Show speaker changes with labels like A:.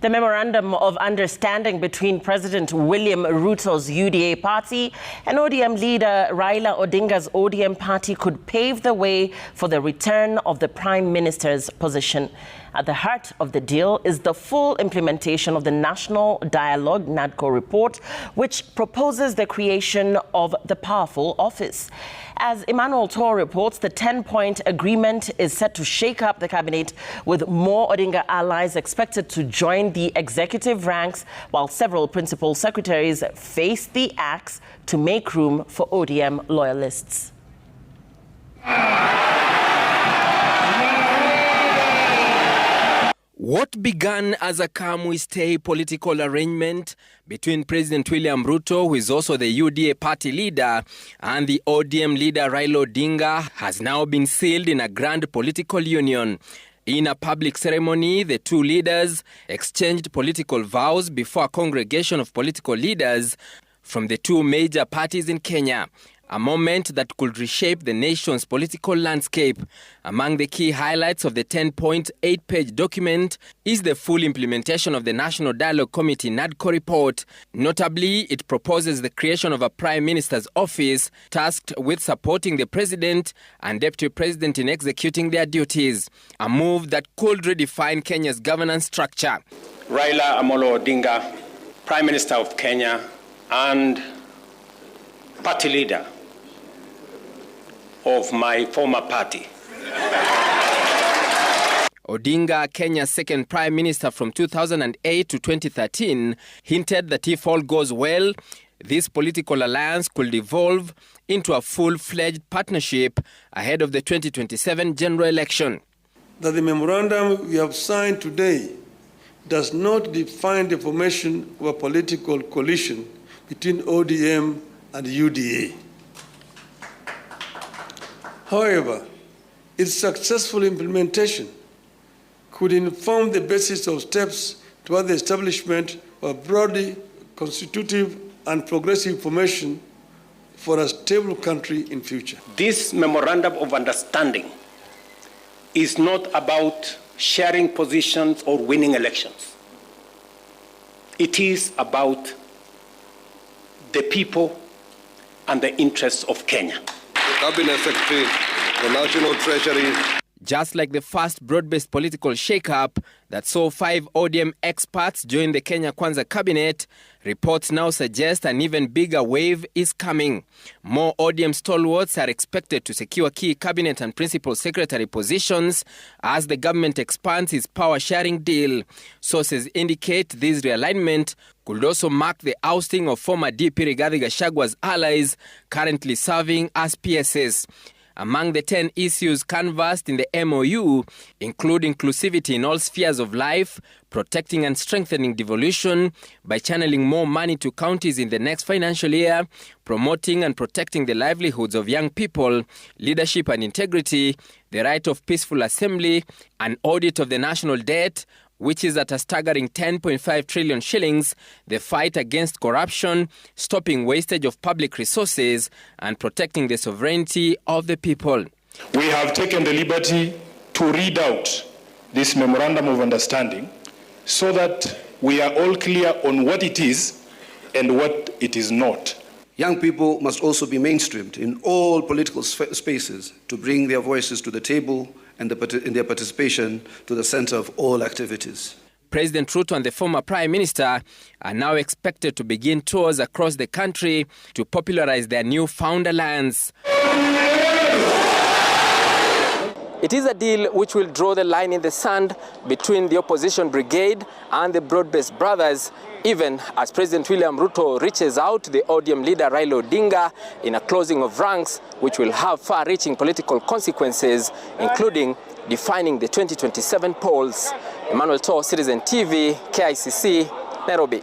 A: The Memorandum of Understanding between President William Ruto's UDA party and ODM leader Raila Odinga's ODM party could pave the way for the return of the Prime Minister's position. At the heart of the deal is the full implementation of the National Dialogue NADCO report, which proposes the creation of the powerful office. As Emmanuel Tor reports, the 10-point agreement is set to shake up the cabinet, with more Odinga allies expected to join the executive ranks, while several principal secretaries face the axe to make room for ODM loyalists.
B: What began as a calm-we-stay political arrangement between President William Ruto, who is also the UDA party leader, and the ODM leader Raila Odinga has now been sealed in a grand political union. In a public ceremony, the two leaders exchanged political vows before a congregation of political leaders from the two major parties in Kenya. A moment that could reshape the nation's political landscape. Among the key highlights of the 10-point, 8-page document is the full implementation of the National Dialogue Committee NADCO report. Notably, it proposes the creation of a Prime Minister's office tasked with supporting the President and Deputy President in executing their duties. A move that could redefine Kenya's governance structure.
C: Raila Amolo Odinga, Prime Minister of Kenya and party leader of my former party.
B: Odinga, Kenya's second prime minister from 2008 to 2013, hinted that if all goes well, this political alliance could evolve into a full-fledged partnership ahead of the 2027 general election.
D: That the memorandum we have signed today does not define the formation of a political coalition between ODM and UDA. However, its successful implementation could inform the basis of steps toward the establishment of a broadly constitutive and progressive formation for a stable country in future.
C: This memorandum of understanding is not about sharing positions or winning elections. It is about the people and the interests of Kenya.
E: The Cabinet Secretary, the National Treasury.
B: Just like the first broad-based political shake-up that saw 5 ODM experts join the Kenya Kwanza cabinet, reports now suggest an even bigger wave is coming. More ODM stalwarts are expected to secure key cabinet and principal secretary positions as the government expands its power-sharing deal. Sources indicate this realignment could also mark the ousting of former DP Rigathi Gachagwa's allies currently serving as PSs. Among the 10 issues canvassed in the MOU include inclusivity in all spheres of life, protecting and strengthening devolution by channeling more money to counties in the next financial year, promoting and protecting the livelihoods of young people, leadership and integrity, the right of peaceful assembly, an audit of the national debt, which is at a staggering 10.5 trillion shillings, the fight against corruption, stopping wastage of public resources, and protecting the sovereignty of the people.
F: We have taken the liberty to read out this memorandum of understanding so that we are all clear on what it is and what it is not.
E: Young people must also be mainstreamed in all political spaces to bring their voices to the table and their participation to the center of all activities.
B: President Ruto and the former Prime Minister are now expected to begin tours across the country to popularize their newfound alliance. It is a deal which will draw the line in the sand between the opposition brigade and the broad-based brothers, even as President William Ruto reaches out to the ODM leader Raila Odinga in a closing of ranks which will have far-reaching political consequences, including defining the 2027 polls. Emmanuel Tor, Citizen TV, KICC, Nairobi.